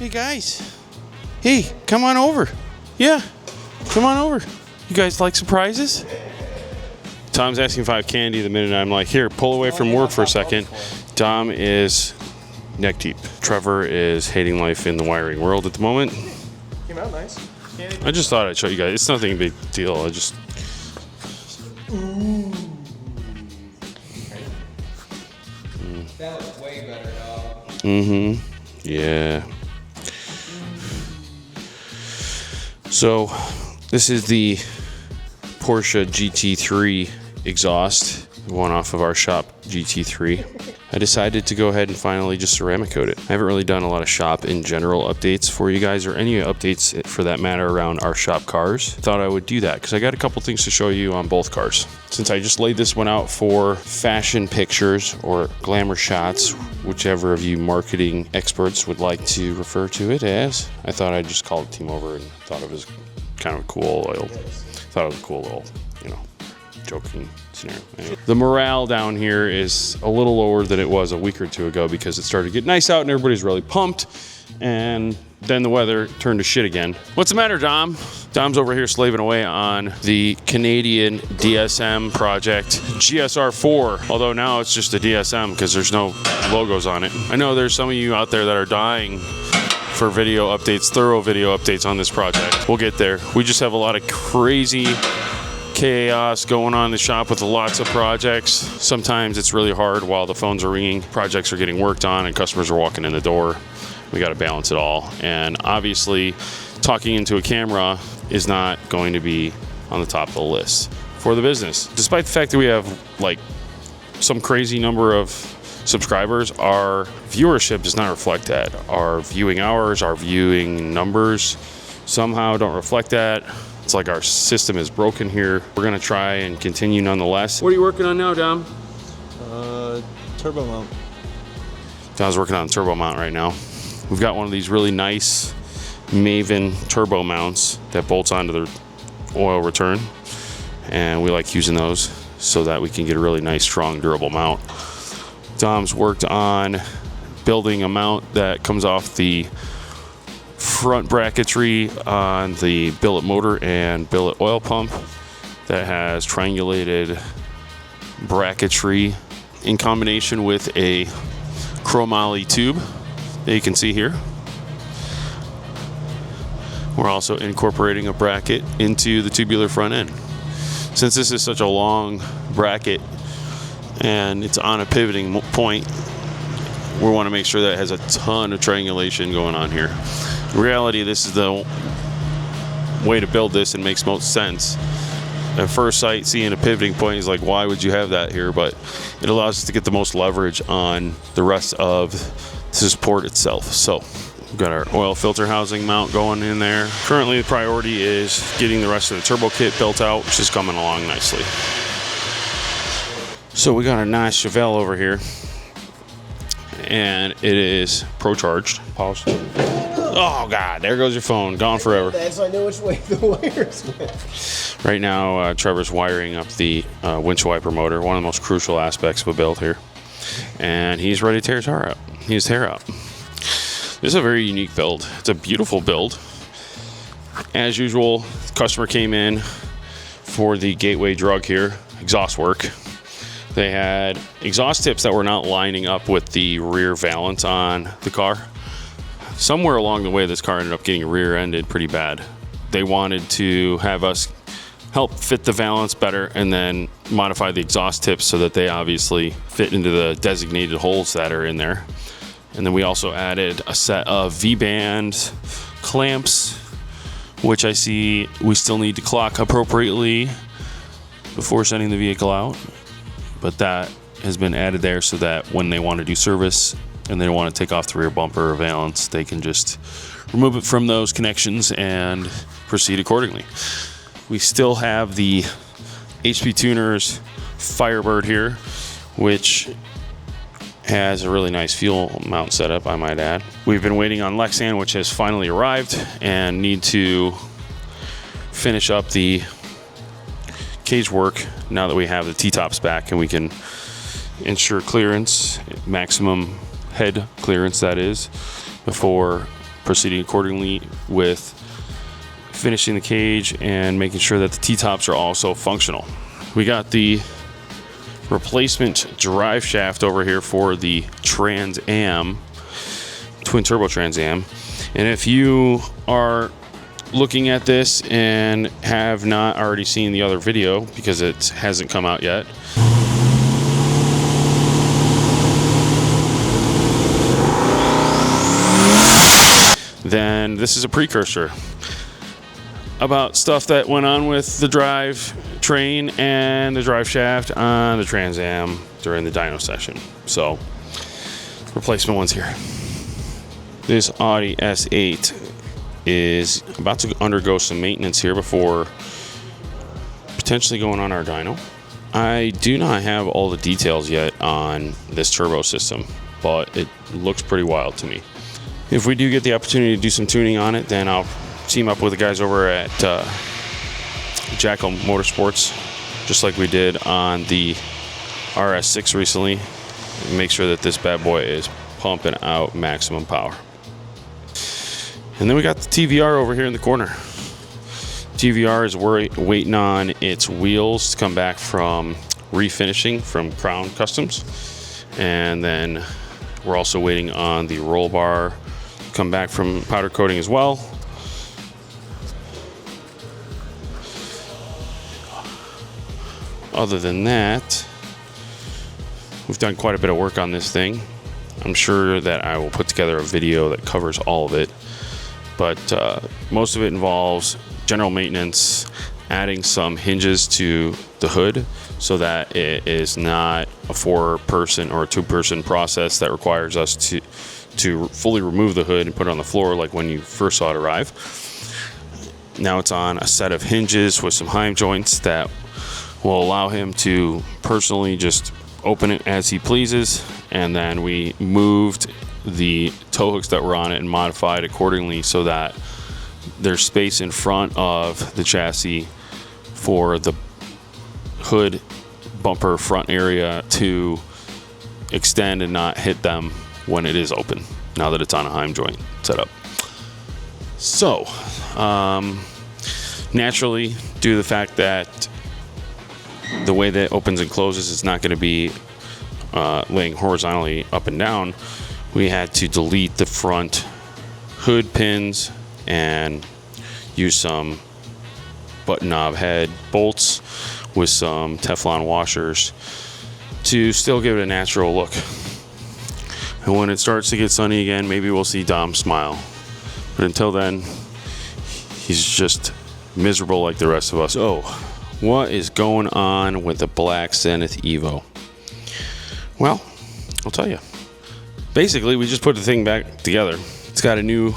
Hey guys. Hey, come on over. Yeah, come on over. You guys like surprises? Tom's asking if I have candy the minute I'm like, here, pull away from work for a second. Dom is neck deep. Trevor is hating life in the wiring world at the moment. Came out nice. Candy. I just thought I'd show you guys. It's nothing a big deal. I just... Ooh. That looks way better, dog. Mm-hmm. Yeah. So, this is the Porsche GT3 exhaust, one off of our shop GT3. I decided to go ahead and finally just ceramic coat it. I haven't really done a lot of shop in general updates for you guys, or any updates for that matter around our shop cars. Thought I would do that because I got a couple things to show you on both cars. Since I just laid this one out for fashion pictures or glamour shots, whichever of you marketing experts would like to refer to it as, I thought I'd just call the team over and thought it was kind of a cool little, joking scenario. Anyway, the morale down here is a little lower than it was a week or two ago because it started to get nice out and everybody's really pumped, and then the weather turned to shit again. What's the matter, Dom? Dom's over here slaving away on the Canadian DSM project GSR4, although now it's just a DSM because there's no logos on it. I know there's some of you out there that are dying for video updates, thorough video updates on this project. We'll get there. We just have a lot of crazy chaos going on in the shop with lots of projects. Sometimes it's really hard while the phones are ringing, projects are getting worked on, and customers are walking in the door. We got to balance it all. And obviously, talking into a camera is not going to be on the top of the list for the business. Despite the fact that we have like some crazy number of subscribers, our viewership does not reflect that. Our viewing hours, our viewing numbers somehow don't reflect that. It's like our system is broken here. We're gonna try and continue nonetheless. What are you working on now, Dom? Turbo mount. Dom's working on turbo mount right now. We've got one of these really nice Maven turbo mounts that bolts onto the oil return, and we like using those so that we can get a really nice, strong, durable mount. Dom's worked on building a mount that comes off the front bracketry on the billet motor and billet oil pump that has triangulated bracketry in combination with a chromoly tube that you can see here. We're also incorporating a bracket into the tubular front end. Since this is such a long bracket and it's on a pivoting point, we want to make sure that it has a ton of triangulation going on here. In reality, this is the way to build this and makes most sense. At first sight, seeing a pivoting point is like, why would you have that here? But it allows us to get the most leverage on the rest of the support itself. So we've got our oil filter housing mount going in there. Currently, the priority is getting the rest of the turbo kit built out, which is coming along nicely. So we got a nice Chevelle over here, and it is pro-charged. Pause. Oh God, there goes your phone, gone forever. So I know which way the wires went. Right now, Trevor's wiring up the windshield wiper motor, one of the most crucial aspects of a build here. And he's ready to tear his hair out. His hair out. This is a very unique build. It's a beautiful build. As usual, the customer came in for the gateway drug here, exhaust work. They had exhaust tips that were not lining up with the rear valance on the car. Somewhere along the way, this car ended up getting rear-ended pretty bad. They wanted to have us help fit the valance better and then modify the exhaust tips so that they obviously fit into the designated holes that are in there. And then we also added a set of V-band clamps, which I see we still need to clock appropriately before sending the vehicle out. But that has been added there so that when they want to do service and they want to take off the rear bumper or valance, they can just remove it from those connections and proceed accordingly. We still have the HP Tuners Firebird here, which has a really nice fuel mount setup, I might add. We've been waiting on Lexan, which has finally arrived, and need to finish up the cage work now that we have the T-tops back and we can ensure clearance, maximum head clearance that is, before proceeding accordingly with finishing the cage and making sure that the T-tops are also functional. We got the replacement drive shaft over here for the Trans Am, twin turbo Trans Am. And if you are looking at this and have not already seen the other video because it hasn't come out yet, then this is a precursor about stuff that went on with the drive train and the drive shaft on the Trans Am during the dyno session. So, replacement one's here. This Audi S8 is about to undergo some maintenance here before potentially going on our dyno. I do not have all the details yet on this turbo system, but it looks pretty wild to me. If we do get the opportunity to do some tuning on it, then I'll team up with the guys over at Jackal Motorsports, just like we did on the RS6 recently, and make sure that this bad boy is pumping out maximum power. And then we got the TVR over here in the corner. TVR is waiting on its wheels to come back from refinishing from Crown Customs, and then we're also waiting on the roll bar to come back from powder coating as well. Other than that, we've done quite a bit of work on this thing. I'm sure that I will put together a video that covers all of it, but most of it involves general maintenance, adding some hinges to the hood so that it is not a 4-person or a 2-person process that requires us to fully remove the hood and put it on the floor like when you first saw it arrive. Now it's on a set of hinges with some Heim joints that will allow him to personally just open it as he pleases, and then we moved the tow hooks that were on it and modified accordingly so that there's space in front of the chassis for the hood bumper front area to extend and not hit them when it is open, now that it's on a Heim joint setup. So, naturally, due to the fact that the way that it opens and closes is not going to be laying horizontally up and down, we had to delete the front hood pins and use some button knob head bolts with some Teflon washers to still give it a natural look. And when it starts to get sunny again, maybe we'll see Dom smile. But until then, he's just miserable like the rest of us. Oh, what is going on with the Black Zenith Evo? Well, I'll tell you. Basically, we just put the thing back together. It's got a new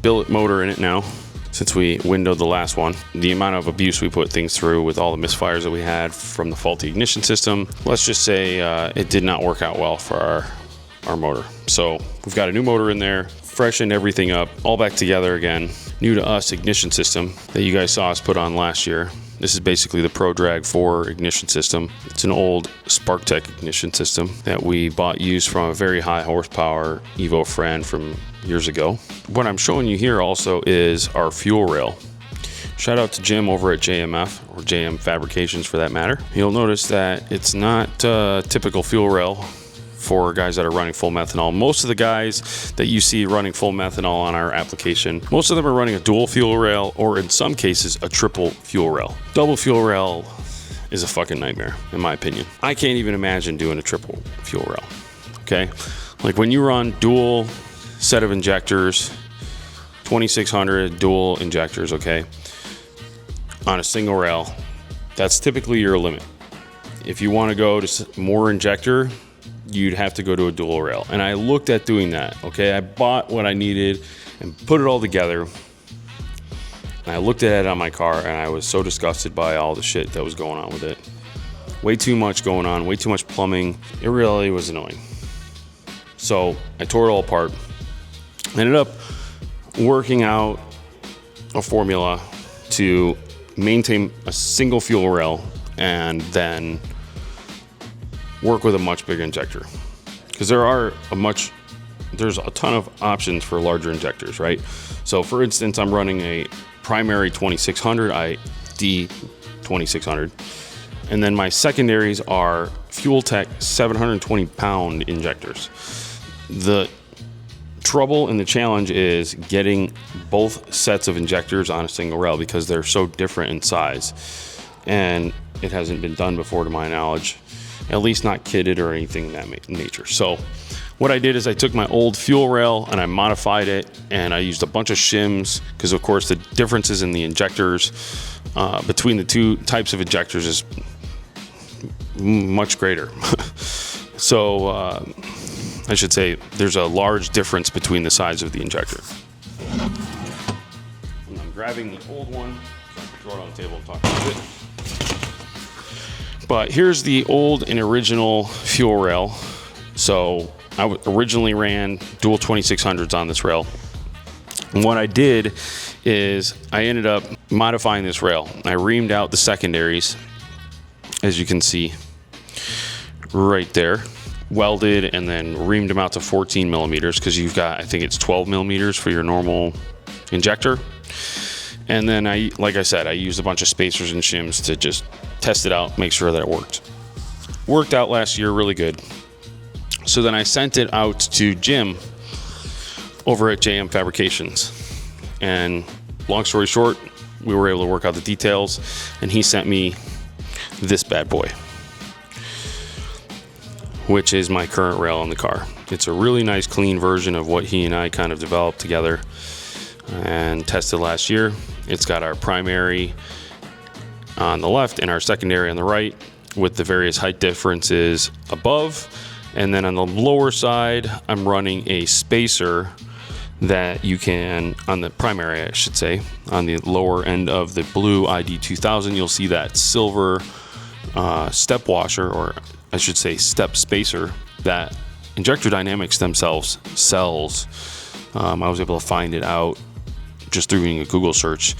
billet motor in it now, since we windowed the last one. The amount of abuse we put things through with all the misfires that we had from the faulty ignition system, let's just say it did not work out well for our motor. So we've got a new motor in there, freshened everything up, all back together again. New to us ignition system that you guys saw us put on last year. This is basically the Pro Drag 4 ignition system. It's an old SparkTech ignition system that we bought used from a very high horsepower Evo friend from years ago. What I'm showing you here also is our fuel rail. Shout out to Jim over at JMF, or JM Fabrications for that matter. You'll notice that it's not a typical fuel rail for guys that are running full methanol. Most of the guys that you see running full methanol on our application, most of them are running a dual fuel rail, or in some cases, a triple fuel rail. Double fuel rail is a fucking nightmare, in my opinion. I can't even imagine doing a triple fuel rail, okay? Like when you run dual set of injectors, 2600 dual injectors, okay, on a single rail, that's typically your limit. If you want to go to more injector, you'd have to go to a dual rail. And I looked at doing that, okay? I bought what I needed and put it all together. And I looked at it on my car and I was so disgusted by all the shit that was going on with it. Way too much going on, way too much plumbing. It really was annoying. So I tore it all apart. Ended up working out a formula to maintain a single fuel rail and then work with a much bigger injector, because there are a much there's a ton of options for larger injectors, right? So for instance, I'm running a primary 2600 ID 2600, and then my secondaries are Fuel Tech 720 pound injectors. The trouble and the challenge is getting both sets of injectors on a single rail because they're so different in size, and it hasn't been done before to my knowledge, at least not kitted or anything in that nature. So what I did is I took my old fuel rail and I modified it, and I used a bunch of shims because of course the differences in the injectors between the two types of injectors is much greater. So I should say there's a large difference between the size of the injector. And I'm grabbing the old one, so I can throw it on the table and talk about it. But here's the old and original fuel rail. So I originally ran dual 2600s on this rail. And what I did is I ended up modifying this rail. I reamed out the secondaries, as you can see right there, welded and then reamed them out to 14 millimeters because you've got, I think it's 12 millimeters for your normal injector. And then like I said, I used a bunch of spacers and shims to just test it out, make sure that it worked. Worked out last year really good. So then I sent it out to Jim over at JM Fabrications. And long story short, we were able to work out the details, and he sent me this bad boy, which is my current rail in the car. It's a really nice, clean version of what he and I kind of developed together and tested last year. It's got our primary on the left and our secondary on the right, with the various height differences above. And then on the lower side, I'm running a spacer that you can, on the primary, I should say, on the lower end of the blue ID 2000, you'll see that silver step washer, or I should say step spacer, that Injector Dynamics themselves sells. I was able to find it out just through doing a Google search.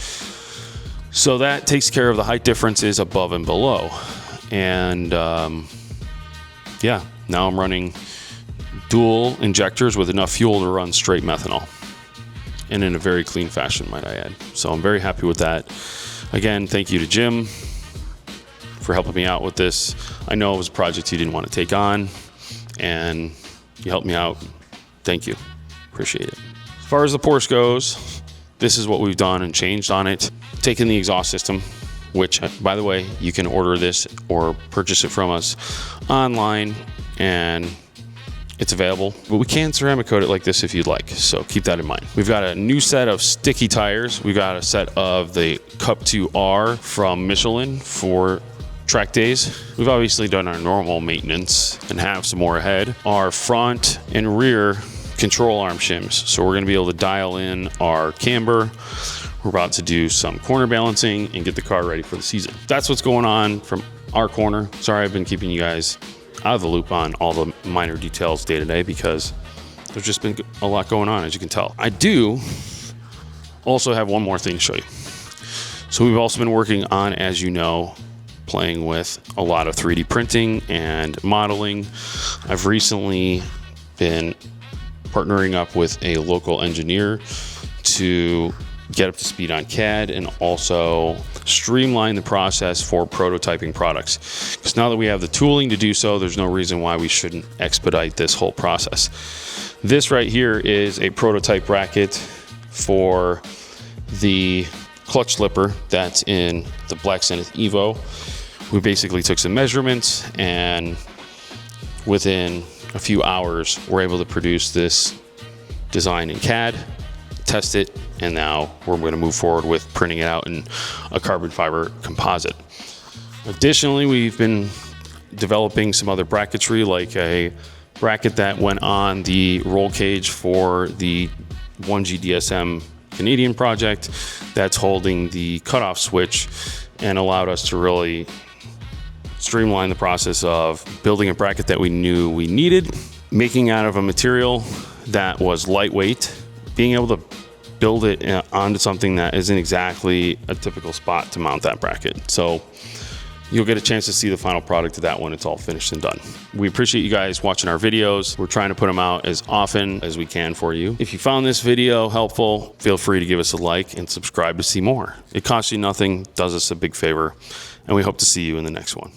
So that takes care of the height differences above and below. And yeah, now I'm running dual injectors with enough fuel to run straight methanol, and in a very clean fashion, might I add. So I'm very happy with that. Again, thank you to Jim for helping me out with this. I know it was a project you didn't want to take on, and you helped me out. Thank you. Appreciate it. As far as the Porsche goes, this is what we've done and changed on it. Taken the exhaust system, which, by the way, you can order this or purchase it from us online, and it's available. But we can ceramic coat it like this if you'd like, so keep that in mind. We've got a new set of sticky tires. We've got a set of the Cup 2R from Michelin for track days. We've obviously done our normal maintenance and have some more ahead. Our front and rear control arm shims. So we're gonna be able to dial in our camber. We're about to do some corner balancing and get the car ready for the season. That's what's going on from our corner. Sorry, I've been keeping you guys out of the loop on all the minor details day to day because there's just been a lot going on, as you can tell. I do also have one more thing to show you. So we've also been working on, as you know, playing with a lot of 3D printing and modeling. I've recently been partnering up with a local engineer to get up to speed on CAD and also streamline the process for prototyping products. Because now that we have the tooling to do so, there's no reason why we shouldn't expedite this whole process. This right here is a prototype bracket for the clutch slipper that's in the Black Zenith Evo. We basically took some measurements, and within a few hours, we're able to produce this design in CAD, test it, and now we're going to move forward with printing it out in a carbon fiber composite. Additionally, we've been developing some other bracketry, like a bracket that went on the roll cage for the 1G DSM Canadian project that's holding the cutoff switch, and allowed us to really streamline the process of building a bracket that we knew we needed, making out of a material that was lightweight, being able to build it onto something that isn't exactly a typical spot to mount that bracket. So you'll get a chance to see the final product of that when it's all finished and done. We appreciate you guys watching our videos. We're trying to put them out as often as we can for you. If you found this video helpful, feel free to give us a like and subscribe to see more. It costs you nothing, does us a big favor, and we hope to see you in the next one.